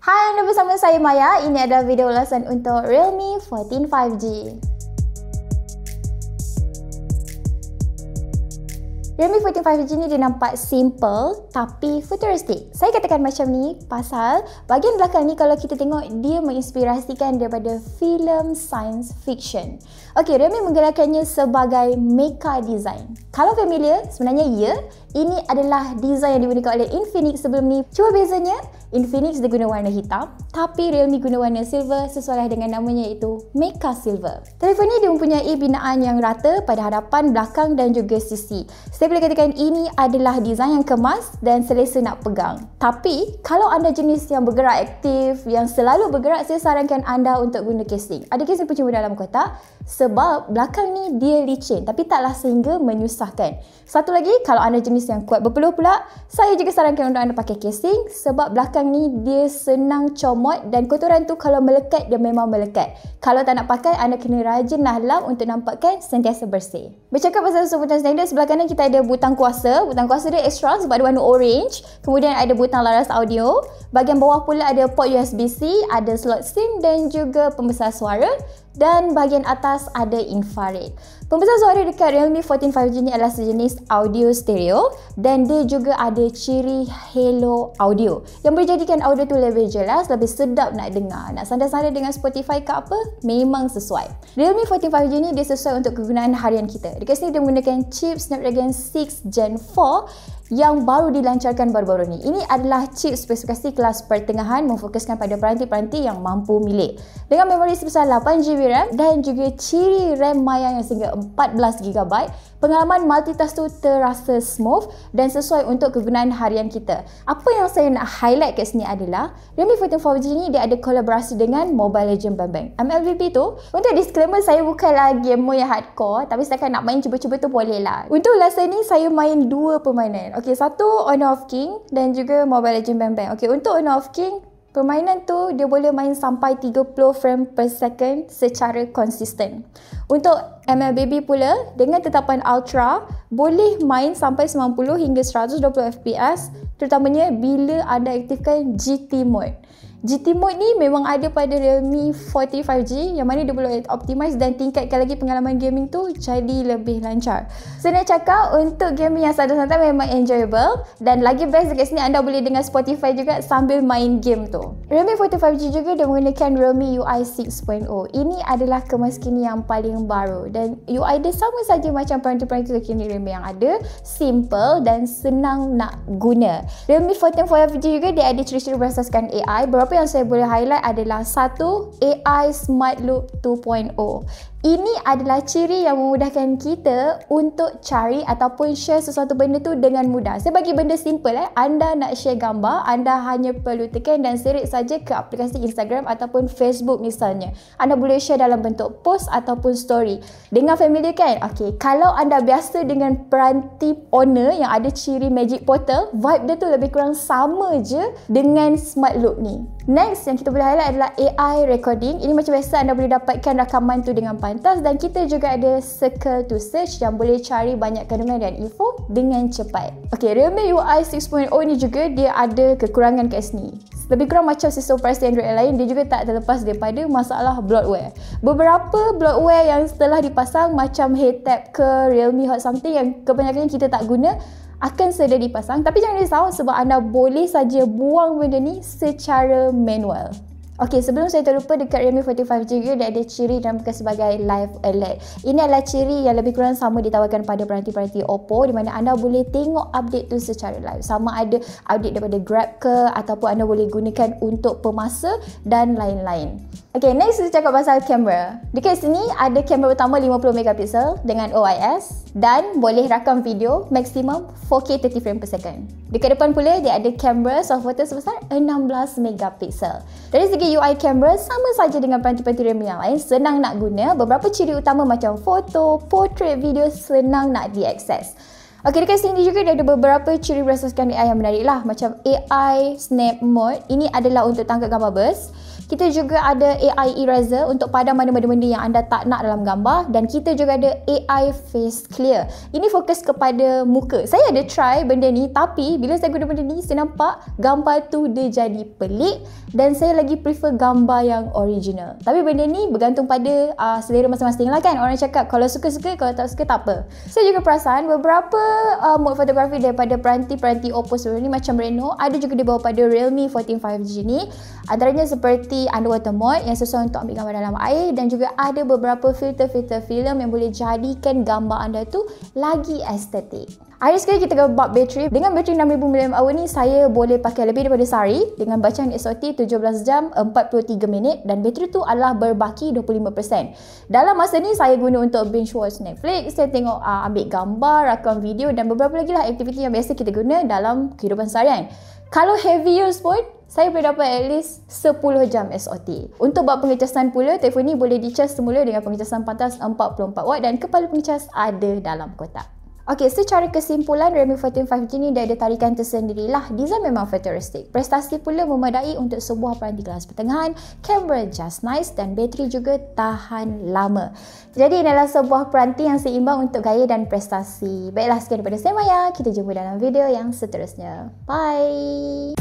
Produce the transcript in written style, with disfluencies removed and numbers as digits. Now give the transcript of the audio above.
Hai, anda bersama saya Maya. Ini adalah video ulasan untuk Realme 14 5G. Realme 14 5G ni dia nampak simple tapi futuristik. Saya katakan macam ni pasal bahagian belakang ni kalau kita tengok dia menginspirasikan daripada filem science fiction. Okey, Realme menggelarkannya sebagai mecha design. Kalau familiar, sebenarnya ya, ini adalah design yang digunakan oleh Infinix sebelum ni. Cuma bezanya, Infinix dia guna warna hitam, tapi Realme guna warna silver sesuai dengan namanya iaitu Mecha Silver. Telefon ni dia mempunyai binaan yang rata pada hadapan, belakang dan juga sisi. Saya boleh katakan ini adalah design yang kemas dan selesa nak pegang. Tapi, kalau anda jenis yang bergerak aktif, yang selalu bergerak, saya sarankan anda untuk guna casing. Ada casing percuma dalam kotak sebab belakang ni dia licin tapi taklah sehingga menyusahkan. Satu lagi, kalau anda jenis yang kuat berpeluh pula, saya juga sarankan untuk anda pakai casing sebab belakang ni dia senang comot dan kotoran tu kalau melekat dia memang melekat. Kalau tak nak pakai, anda kena rajinlah lap untuk nampakkan sentiasa bersih. Bercakap pasal sebutan standard, sebelah kanan kita ada butang kuasa. Butang kuasa dia extra sebab dia warna orange. Kemudian ada butang laras audio. Bahagian bawah pula ada port USB-C, ada slot SIM dan juga pembesar suara. Dan bahagian atas ada infrared. Pembesar suara dekat Realme 14 5G ni adalah sejenis audio stereo dan dia juga ada ciri halo audio yang boleh jadikan audio tu lebih jelas, lebih sedap nak dengar. Nak sandar-sandar dengan Spotify ke apa, memang sesuai. Realme 14 5G ni dia sesuai untuk kegunaan harian kita. Dekat sini dia menggunakan chip Snapdragon 6 Gen 4 yang baru dilancarkan baru-baru ni. Ini adalah chip spesifikasi kelas pertengahan memfokuskan pada peranti-peranti yang mampu milik. Dengan memori sebesar 8GB RAM dan juga ciri RAM Maya yang sehingga 14GB, pengalaman multitask tu terasa smooth dan sesuai untuk kegunaan harian kita. Apa yang saya nak highlight kat sini adalah Realme 14 5G ni dia ada kolaborasi dengan Mobile Legends Bang Bang. MLBB tu, untuk disclaimer, saya bukanlah gamer yang hardcore tapi setakat nak main cuba-cuba tu boleh lah. Untuk ulasan ni saya main dua permainan. Okey, satu Honor of King dan juga Mobile Legends Bang Bang. Okey, untuk Honor of King, permainan tu dia boleh main sampai 30 frame per second secara konsisten. Untuk MLBB pula, dengan tetapan Ultra, boleh main sampai 90 hingga 120 FPS, terutamanya bila anda aktifkan GT Mode. GT Mode ni memang ada pada Realme 14 5G yang mana dia boleh optimize dan tingkatkan lagi pengalaman gaming tu jadi lebih lancar. Saya nak cakap untuk gaming yang santai-santai memang enjoyable dan lagi best dekat sini anda boleh dengar Spotify juga sambil main game tu. Realme 14 5G juga dia menggunakan Realme UI 6.0. Ini adalah kemaskini yang paling baru dan UI dia sama saja macam peranti-peranti terkini Realme yang ada, simple dan senang nak guna. Realme 14 5G juga dia ada ciri-ciri berasaskan AI. Beberapa yang saya boleh highlight adalah satu, AI Smart Loop 2.0. Ini adalah ciri yang memudahkan kita untuk cari ataupun share sesuatu benda tu dengan mudah. Saya bagi benda simple Anda nak share gambar, anda hanya perlu tekan dan seret saja ke aplikasi Instagram ataupun Facebook misalnya. Anda boleh share dalam bentuk post ataupun story. Dengar familiar kan? Okey, kalau anda biasa dengan peranti Honor yang ada ciri Magic Portal, vibe dia tu lebih kurang sama je dengan Smart Loop ni. Next yang kita boleh highlight adalah AI recording. Ini macam biasa anda boleh dapatkan rakaman tu dengan pantas dan kita juga ada circle to search yang boleh cari banyak kandungan dan info dengan cepat. Okey, Realme UI 6.0 ni juga dia ada kekurangan kat sini. Lebih kurang macam sistem operasi Android yang lain, dia juga tak terlepas daripada masalah bloatware. Beberapa bloatware yang setelah dipasang macam HeyTab ke Realme Hot Something yang kebanyakannya kita tak guna akan sedia dipasang, tapi jangan risau sebab anda boleh saja buang benda ni secara manual. Okey, sebelum saya terlupa, dekat Realme 14 5G juga dia ada ciri dinamakan sebagai Live Alert. Ini adalah ciri yang lebih kurang sama ditawarkan pada peranti-peranti Oppo di mana anda boleh tengok update tu secara live. Sama ada update daripada Grab ke ataupun anda boleh gunakan untuk pemasa dan lain-lain. Okey, next kita cakap pasal kamera. Dekat sini ada kamera utama 50MP dengan OIS dan boleh rakam video maksimum 4K 30 frame per second. Dekat depan pula dia ada kamera soft photo sebesar 16MP. Dari segi UI kamera sama saja dengan peranti-peranti Realme yang lain, senang nak guna. Beberapa ciri utama macam foto, portrait, video senang nak diakses. Okey, dekat sini juga dia ada beberapa ciri berasaskan AI yang menarik lah, macam AI Snap Mode. Ini adalah untuk tangkap gambar burst. Kita juga ada AI eraser untuk padam mana-mana benda yang anda tak nak dalam gambar, dan kita juga ada AI face clear. Ini fokus kepada muka. Saya ada try benda ni, tapi bila saya guna benda ni, saya nampak gambar tu dia jadi pelik dan saya lagi prefer gambar yang original. Tapi benda ni bergantung pada selera masing-masing lah kan. Orang cakap kalau suka-suka, kalau tak suka tak apa. Saya juga perasan beberapa mode fotografi daripada peranti-peranti Oppo sebelum ni macam Reno, ada juga dibawa pada Realme 14 5G ni. Antaranya seperti underwater mode yang sesuai untuk ambil gambar dalam air, dan juga ada beberapa filter-filter film yang boleh jadikan gambar anda tu lagi estetik. Hari sekali kita ke bab bateri. Dengan bateri 6000 mAh ni, saya boleh pakai lebih daripada sehari dengan bacaan SOT 17 jam 43 minit, dan bateri tu adalah berbaki 25%. Dalam masa ni saya guna untuk binge watch Netflix, saya tengok ambil gambar, rakam video dan beberapa lagi lah aktiviti yang biasa kita guna dalam kehidupan seharian. Kalau heavy use pun, saya boleh dapat at least 10 jam SOT. Untuk bab pengecasan pula, telefon ni boleh dicas semula dengan pengecasan pantas 44 watt dan kepala pengecas ada dalam kotak. Okey, secara kesimpulan, Realme 14 5G ni dia ada tarikan tersendiri lah. Design memang futuristik. Prestasi pula memadai untuk sebuah peranti kelas pertengahan, kamera just nice dan bateri juga tahan lama. Jadi inilah sebuah peranti yang seimbang untuk gaya dan prestasi. Baiklah, sekian daripada saya Maya. Kita jumpa dalam video yang seterusnya. Bye!